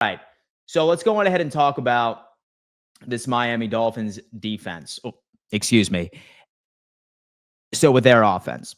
Right. So let's go on ahead and talk about this Miami Dolphins defense. Oh, excuse me. So with their offense.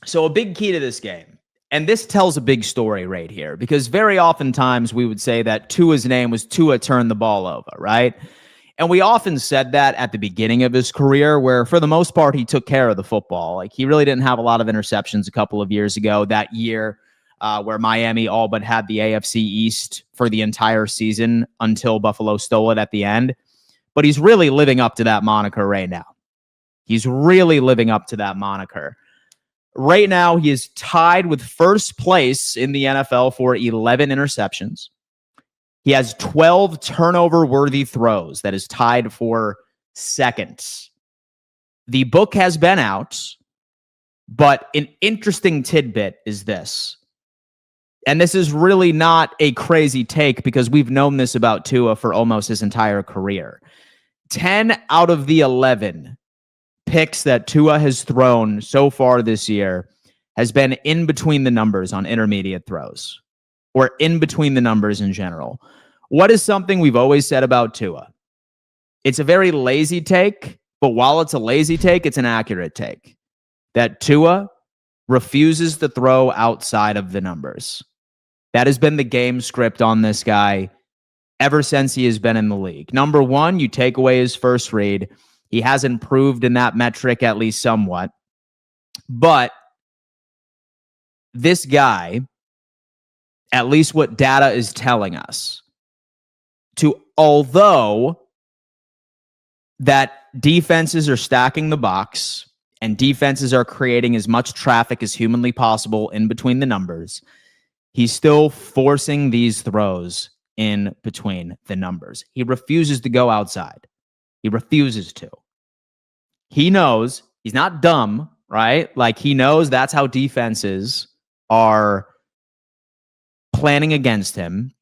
So a big key to this game, and this tells a big story right here, because very oftentimes we would say that Tua's name was Tua turned the ball over, right? And we often said that at the beginning of his career, where for the most part, he took care of the football. Like, he really didn't have a lot of interceptions a couple of years ago. That year where Miami all but had the AFC East for the entire season until Buffalo stole it at the end. But he's really living up to that moniker right now. He's really living up to that moniker. Right now, he is tied with first place in the NFL for 11 interceptions. He has 12 turnover-worthy throws. That is tied for second. The book has been out, but an interesting tidbit is this. And this is really not a crazy take, because we've known this about Tua for almost his entire career. 10 out of the 11 picks that Tua has thrown so far this year has been in between the numbers on intermediate throws, or in between the numbers in general. What is something we've always said about Tua? It's a very lazy take, but while it's a lazy take, it's an accurate take. That Tua refuses to throw outside of the numbers. That has been the game script on this guy ever since he has been in the league. Number one, you take away his first read. He has improved in that metric at least somewhat. But this guy, at least what data is telling us, although that defenses are stacking the box and defenses are creating as much traffic as humanly possible in between the numbers, he's still forcing these throws in between the numbers. He refuses to go outside. He refuses to. He knows, he's not dumb, right? Like, he knows that's how defenses are planning against him.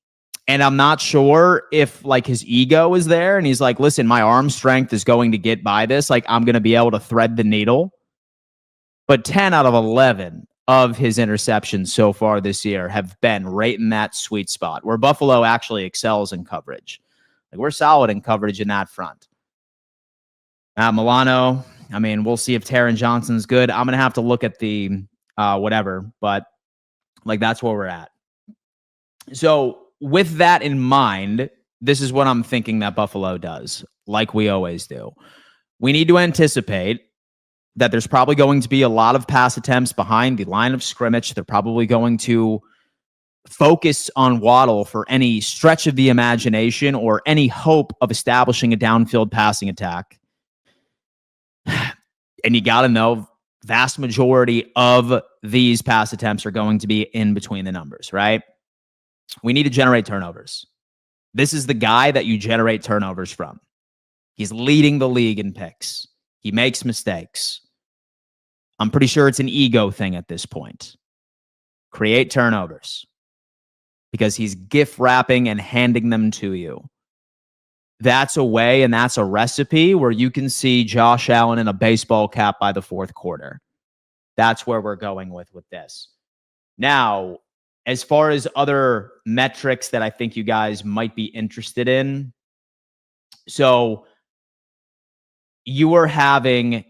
And I'm not sure if, like, his ego is there and he's like, listen, my arm strength is going to get by this. Like, I'm going to be able to thread the needle. But 10 out of 11 of his interceptions so far this year have been right in that sweet spot where Buffalo actually excels in coverage. Like, we're solid in coverage in that front. Milano, I mean, we'll see if Taron Johnson's good. I'm going to have to look at the whatever, but like, that's where we're at. So with that in mind, this is what I'm thinking that Buffalo does, like we always do. We need to anticipate that there's probably going to be a lot of pass attempts behind the line of scrimmage. They're probably going to focus on Waddle for any stretch of the imagination or any hope of establishing a downfield passing attack. And you got to know, vast majority of these pass attempts are going to be in between the numbers, right? We need to generate turnovers. This is the guy that you generate turnovers from. He's leading the league in picks. He makes mistakes. I'm pretty sure it's an ego thing at this point. Create turnovers, because he's gift wrapping and handing them to you. That's a way, and that's a recipe where you can see Josh Allen in a baseball cap by the fourth quarter. That's where we're going with this. Now, as far as other metrics that I think you guys might be interested in, so you are having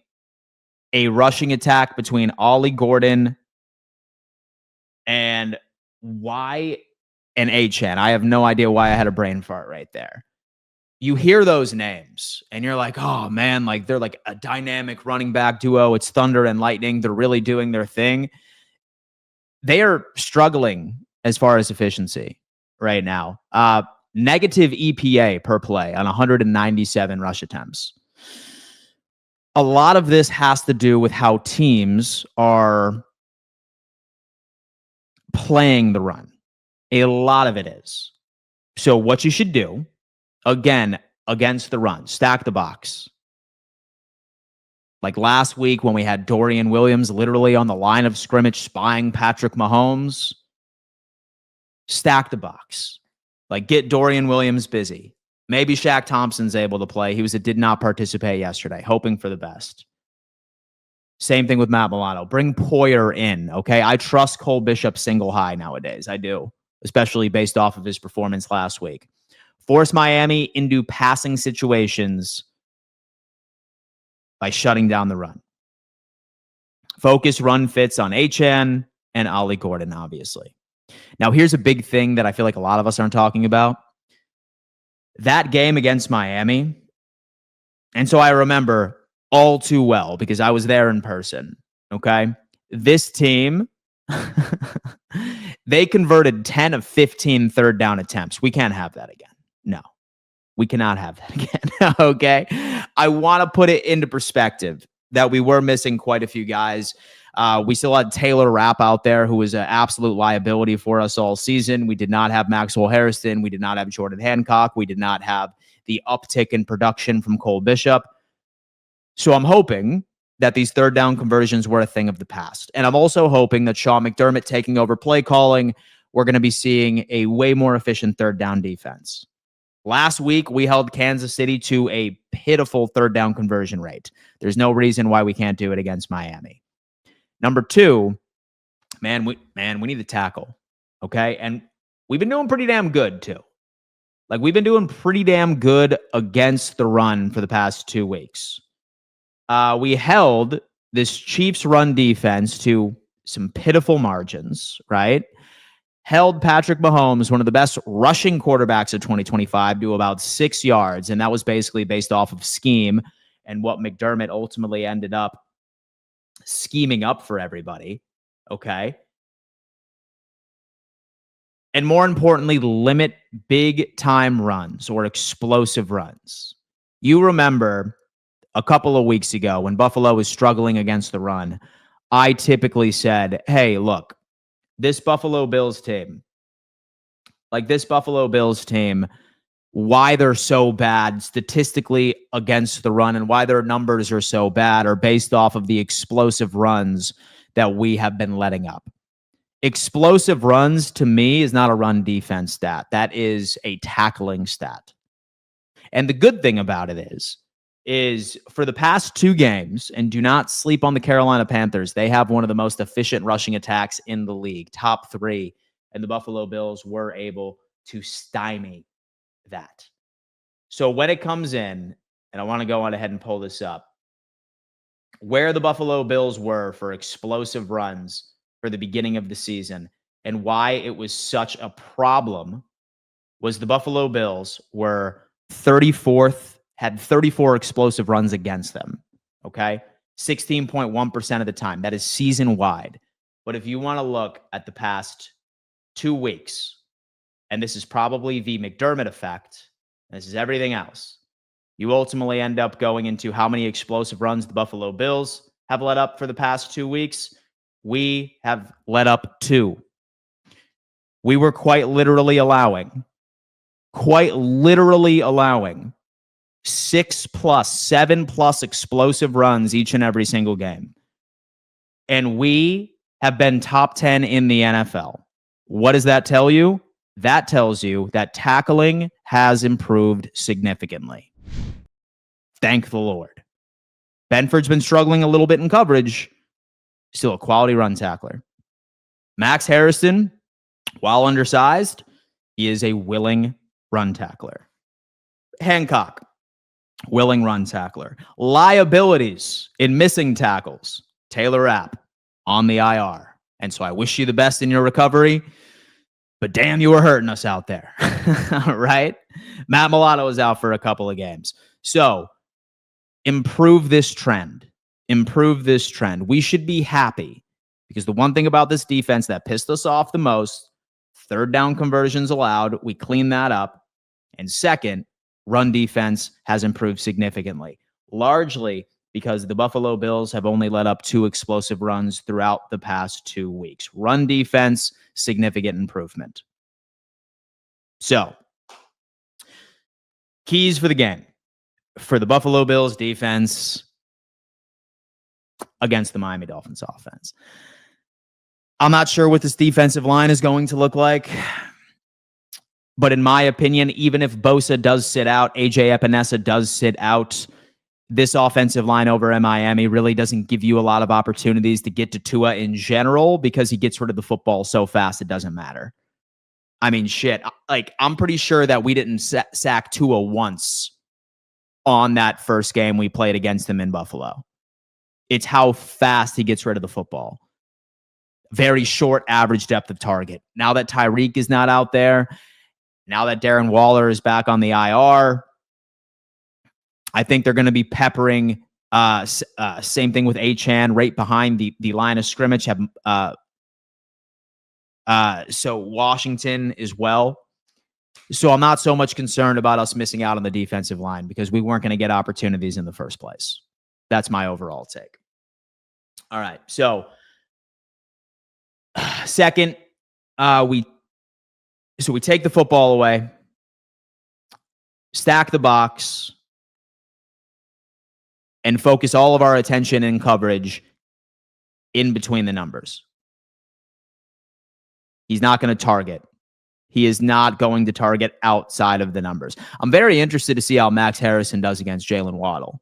a rushing attack between Ollie Gordon and Achane. I have no idea why I had a brain fart right there. You hear those names and you're like, oh man, like, they're like a dynamic running back duo. It's thunder and lightning. They're really doing their thing. They are struggling as far as efficiency right now. Negative EPA per play on 197 rush attempts. A lot of this has to do with how teams are playing the run. A lot of it is. So what you should do, again, against the run, stack the box. Like last week when we had Dorian Williams literally on the line of scrimmage spying Patrick Mahomes, stack the box. Like, get Dorian Williams busy. Maybe Shaq Thompson's able to play. He did not participate yesterday, hoping for the best. Same thing with Matt Milano. Bring Poyer in, okay? I trust Cole Bishop single high nowadays. I do. especially based off of his performance last week. Force Miami into passing situations by shutting down the run. Focus run fits on Achane and Ollie Gordon, obviously. Now, here's a big thing that I feel like a lot of us aren't talking about. That game against Miami, and so I remember all too well because I was there in person, okay? This team, they converted 10 of 15 third down attempts. We can't have that again. No, we cannot have that again, okay? I want to put it into perspective that we were missing quite a few guys. We still had Taylor Rapp out there, who was an absolute liability for us all season. We did not have Maxwell Hairston. We did not have Jordan Hancock. We did not have the uptick in production from Cole Bishop. So I'm hoping that these third down conversions were a thing of the past. And I'm also hoping that Sean McDermott taking over play calling, we're going to be seeing a way more efficient third down defense. Last week, we held Kansas City to a pitiful third down conversion rate. There's no reason why we can't do it against Miami. Number two, we need to tackle, okay? And we've been doing pretty damn good, too. Like, we've been doing pretty damn good against the run for the past 2 weeks. We held this Chiefs run defense to some pitiful margins, right? Held Patrick Mahomes, one of the best rushing quarterbacks of 2025, to about 6 yards. And that was basically based off of scheme and what McDermott ultimately ended up scheming up for everybody. Okay. And more importantly, limit big time runs or explosive runs. You remember a couple of weeks ago when Buffalo was struggling against the run, I typically said, hey, look, this Buffalo Bills team, why they're so bad statistically against the run and why their numbers are so bad are based off of the explosive runs that we have been letting up. Explosive runs, to me, is not a run defense stat. That is a tackling stat. And the good thing about it is for the past 2 games, and do not sleep on the Carolina Panthers, they have one of the most efficient rushing attacks in the league, top 3, and the Buffalo Bills were able to stymie that. So when it comes in, and I want to go on ahead and pull this up, where the Buffalo Bills were for explosive runs for the beginning of the season and why it was such a problem was the Buffalo Bills were 34th, had 34 explosive runs against them, okay? 16.1% of the time. That is season-wide. But if you want to look at the past 2 weeks, and this is probably the McDermott effect, this is everything else, you ultimately end up going into how many explosive runs the Buffalo Bills have let up for the past 2 weeks. We have let up 2. We were quite literally allowing 6+, 7+ explosive runs each and every single game. And we have been top 10 in the NFL. What does that tell you? That tells you that tackling has improved significantly. Thank the Lord. Benford's been struggling a little bit in coverage. Still a quality run tackler. Max Hairston, while undersized, he is a willing run tackler. Hancock, willing run tackler. Liabilities in missing tackles. Taylor Rapp on the IR. And so I wish you the best in your recovery, but damn, you were hurting us out there. Right? Matt Milano is out for a couple of games. So improve this trend. We should be happy because the one thing about this defense that pissed us off the most, third down conversions allowed, we cleaned that up. And second, run defense has improved significantly, largely because the Buffalo Bills have only let up 2 explosive runs throughout the past 2 weeks. Run defense, significant improvement. So, keys for the game. For the Buffalo Bills defense against the Miami Dolphins offense. I'm not sure what this defensive line is going to look like. But in my opinion, even if Bosa does sit out, AJ Epinesa does sit out, this offensive line over at Miami really doesn't give you a lot of opportunities to get to Tua in general because he gets rid of the football so fast it doesn't matter. I mean, shit. Like, I'm pretty sure that we didn't sack Tua once on that first game we played against him in Buffalo. It's how fast he gets rid of the football. Very short average depth of target. Now that Tyreek is not out there, now that Darren Waller is back on the IR, I think they're going to be peppering. Same thing with Achane right behind the line of scrimmage. So Washington as well. So I'm not so much concerned about us missing out on the defensive line because we weren't going to get opportunities in the first place. That's my overall take. All right. So second, we take the football away, stack the box, and focus all of our attention and coverage in between the numbers. He's not going to target. He is not going to target outside of the numbers. I'm very interested to see how Max Hairston does against Jalen Waddle.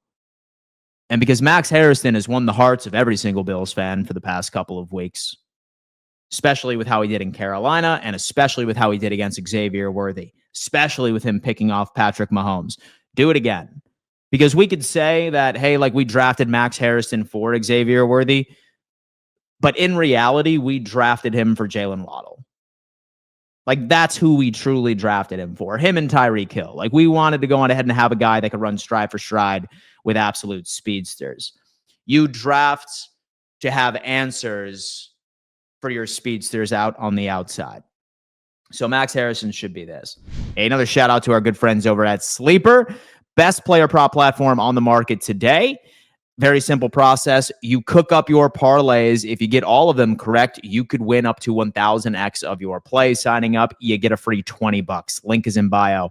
And because Max Hairston has won the hearts of every single Bills fan for the past couple of weeks, especially with how he did in Carolina and especially with how he did against Xavier Worthy, especially with him picking off Patrick Mahomes. Do it again. Because we could say that, hey, like we drafted Max Hairston for Xavier Worthy, but in reality, we drafted him for Jalen Waddle. Like, that's who we truly drafted him for. Him and Tyreek Hill. Like, we wanted to go on ahead and have a guy that could run stride for stride with absolute speedsters. You draft to have answers for your speedsters out on the outside. So Max Hairston should be this. Another shout out to our good friends over at Sleeper. Best player prop platform on the market today. Very simple process. You cook up your parlays. If you get all of them correct, you could win up to 1,000x of your play. Signing up, you get a free $20. Link is in bio.